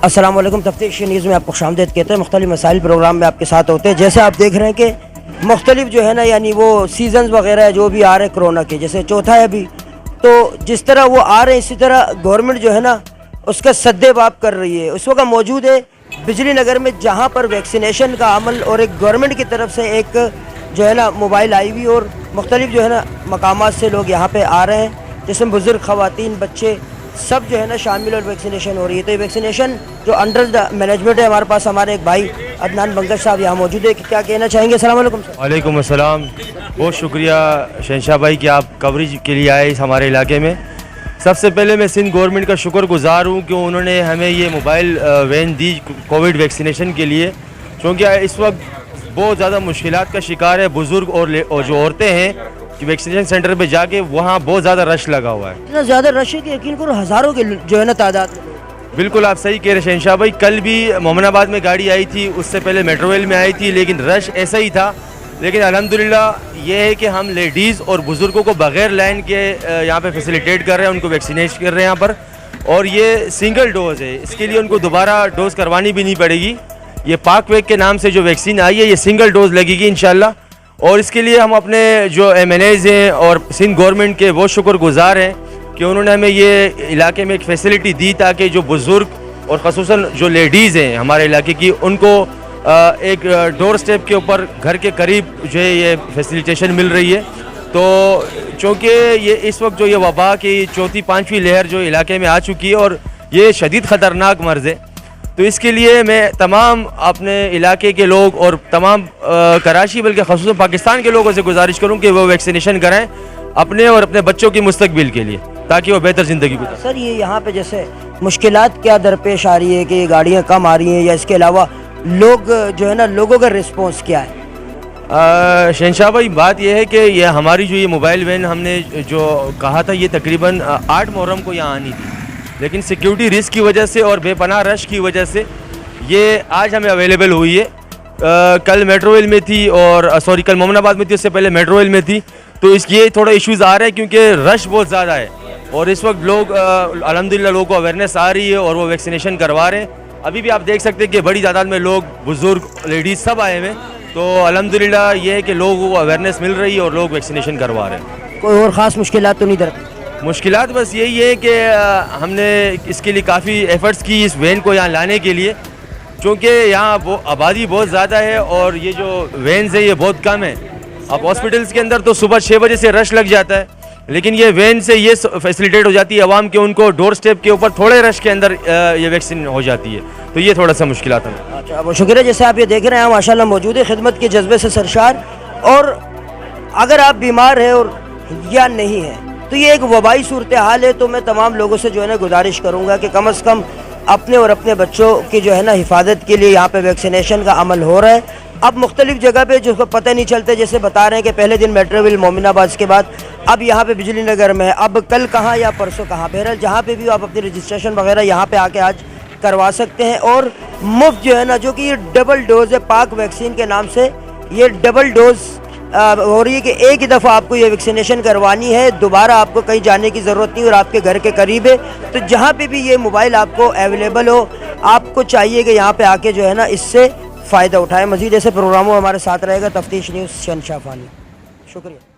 السلام علیکم، تفتیش نیوز میں آپ کو خوشامدید کہتے ہیں۔ مختلف مسائل پروگرام میں آپ کے ساتھ ہوتے ہیں۔ جیسے آپ دیکھ رہے ہیں کہ مختلف جو ہے نا یعنی وہ سیزنز وغیرہ جو بھی آ رہے ہیں کرونا کے، جیسے چوتھا ہے ابھی، تو جس طرح وہ آ رہے ہیں اسی طرح گورنمنٹ جو ہے نا اس کا سدے باب کر رہی ہے۔ اس وقت موجود ہے بجلی نگر میں، جہاں پر ویکسینیشن کا عمل اور ایک گورنمنٹ کی طرف سے ایک جو ہے نا موبائل آئی ہوئی اور مختلف جو ہے نا مقامات سے لوگ یہاں پہ آ رہے ہیں، جس میں بزرگ، خواتین، بچے سب جو ہے نا شامل اور ویکسینیشن ہو رہی ہے۔ تو یہ ویکسینیشن جو انڈر مینجمنٹ ہے، ہمارے پاس ہمارے ایک بھائی عدنان بنگش صاحب یہاں موجود ہے، کہ کیا کہنا چاہیں گے؟ السلام علیکم سر۔ وعلیکم السلام، بہت شکریہ شہنشاہ بھائی کہ آپ کوریج کے لیے آئے اس ہمارے علاقے میں۔ سب سے پہلے میں سندھ گورنمنٹ کا شکر گزار ہوں کہ انہوں نے ہمیں یہ mobile when the Covid vaccination کے لیے، کیونکہ اس وقت بہت زیادہ مشکلات کا شکار ہے بزرگ اور جو عورتیں ہیں کہ ویکسینیشن سینٹر پہ جا کے وہاں بہت زیادہ رش لگا ہوا ہے۔ اتنا زیادہ رش ہے کہ یقین کرو ہزاروں کے جو ہے نا تعداد میں۔ بالکل آپ صحیح کہہ رہے شہنشاہ بھائی، کل بھی مومن آباد میں گاڑی آئی تھی، اس سے پہلے میٹرو ریل میں آئی تھی، لیکن رش ایسا ہی تھا۔ لیکن الحمدللہ یہ ہے کہ ہم لیڈیز اور بزرگوں کو بغیر لائن کے یہاں پہ فیسیلیٹیٹ کر رہے ہیں، ان کو ویکسینیٹ کر رہے ہیں یہاں پر، اور یہ سنگل ڈوز ہے، اس کے لیے ان کو دوبارہ ڈوز کروانی بھی نہیں پڑے گی۔ یہ پاک ویک کے نام سے جو ویکسین آئی ہے، یہ سنگل ڈوز لگے گی انشاءاللہ، اور اس کے لیے ہم اپنے جو ایم این ایز ہیں اور سندھ گورنمنٹ کے وہ شکر گزار ہیں کہ انہوں نے ہمیں یہ علاقے میں ایک فیسلٹی دی تاکہ جو بزرگ اور خصوصاً جو لیڈیز ہیں ہمارے علاقے کی، ان کو ایک ڈور سٹیپ کے اوپر گھر کے قریب جو ہے یہ فیسیلیٹیشن مل رہی ہے۔ تو چونکہ یہ اس وقت جو یہ وبا کی چوتھی پانچویں لہر جو علاقے میں آ چکی ہے اور یہ شدید خطرناک مرض ہے، تو اس کے لیے میں تمام اپنے علاقے کے لوگ اور تمام کراچی بلکہ خصوصاً پاکستان کے لوگوں سے گزارش کروں کہ وہ ویکسینیشن کرائیں اپنے اور اپنے بچوں کی مستقبل کے لیے، تاکہ وہ بہتر زندگی گزاریں۔ سر یہ یہاں پہ جیسے مشکلات کیا درپیش آ رہی ہے کہ یہ گاڑیاں کم آ رہی ہیں، یا اس کے علاوہ لوگ جو ہے نا لوگوں کا رسپانس کیا ہے؟ شہنشاہ بھائی بات یہ ہے کہ یہ ہماری جو یہ موبائل وین ہم نے جو کہا تھا یہ تقریباً 8 محرم کو یہاں آنی تھی، لیکن سیکیورٹی رسک کی وجہ سے اور بے پناہ رش کی وجہ سے یہ آج ہمیں اویلیبل ہوئی ہے۔ کل میٹرو ریل میں تھی اور کل مومن آباد میں تھی، اس سے پہلے میٹرو ریل میں تھی، تو اس یہ تھوڑا ایشوز آ رہے ہیں کیونکہ رش بہت زیادہ ہے، اور اس وقت لوگ الحمدللہ لوگوں کو اویئرنیس آ رہی ہے اور وہ ویکسینیشن کروا رہے ہیں۔ ابھی بھی آپ دیکھ سکتے ہیں کہ بڑی تعداد میں لوگ، بزرگ، لیڈیز سب آئے ہوئے ہیں، تو الحمدللہ یہ ہے کہ لوگوں کو اویئرنیس مل رہی ہے اور لوگ ویکسینیشن کروا رہے ہیں۔ کوئی اور خاص مشکلات تو نہیں درپیش؟ مشکلات بس یہی ہے کہ ہم نے اس کے لیے کافی ایفرٹس کی اس وین کو یہاں لانے کے لیے، چونکہ یہاں آبادی بہت زیادہ ہے اور یہ جو وینز ہے یہ بہت کم ہے۔ اب ہاسپٹلس کے اندر تو صبح 6 بجے سے رش لگ جاتا ہے، لیکن یہ وین سے یہ فیسیلیٹیٹ ہو جاتی ہے عوام کے، ان کو ڈور سٹیپ کے اوپر تھوڑے رش کے اندر یہ ویکسین ہو جاتی ہے، تو یہ تھوڑا سا مشکلات ہیں۔ اچھا بہت شکریہ۔ جیسے آپ یہ دیکھ رہے ہیں ماشاءاللہ موجود ہے، خدمت کے جذبے سے سرشار، اور اگر آپ بیمار ہیں اور یا نہیں ہیں تو یہ ایک وبائی صورتحال ہے، تو میں تمام لوگوں سے جو ہے نا گزارش کروں گا کہ کم از کم اپنے اور اپنے بچوں کی جو ہے نا حفاظت کے لیے یہاں پہ ویکسینیشن کا عمل ہو رہا ہے۔ اب مختلف جگہ پہ جو کو پتہ نہیں چلتے، جیسے بتا رہے ہیں کہ پہلے دن میٹرو ریل مومن آباد کے بعد اب یہاں پہ بجلی نگر میں ہے، اب کل کہاں یا پرسوں کہاں، بہرحال جہاں پہ بھی آپ اپنی رجسٹریشن وغیرہ یہاں پہ آ کے آج کروا سکتے ہیں، اور مفت جو ہے نا، جو کہ یہ ڈبل ڈوز ہے پاک ویکسین کے نام سے، یہ ڈبل ڈوز ہو رہی ہے کہ ایک ہی دفعہ آپ کو یہ ویکسینیشن کروانی ہے، دوبارہ آپ کو کہیں جانے کی ضرورت نہیں، اور آپ کے گھر کے قریب ہے، تو جہاں پہ بھی یہ موبائل آپ کو اویلیبل ہو، آپ کو چاہیے کہ یہاں پہ آ کے جو ہے نا اس سے فائدہ اٹھائیں۔ مزید ایسے پروگراموں ہمارے ساتھ رہے گا تفتیش نیوز شہنشاہ فانی۔ شکریہ۔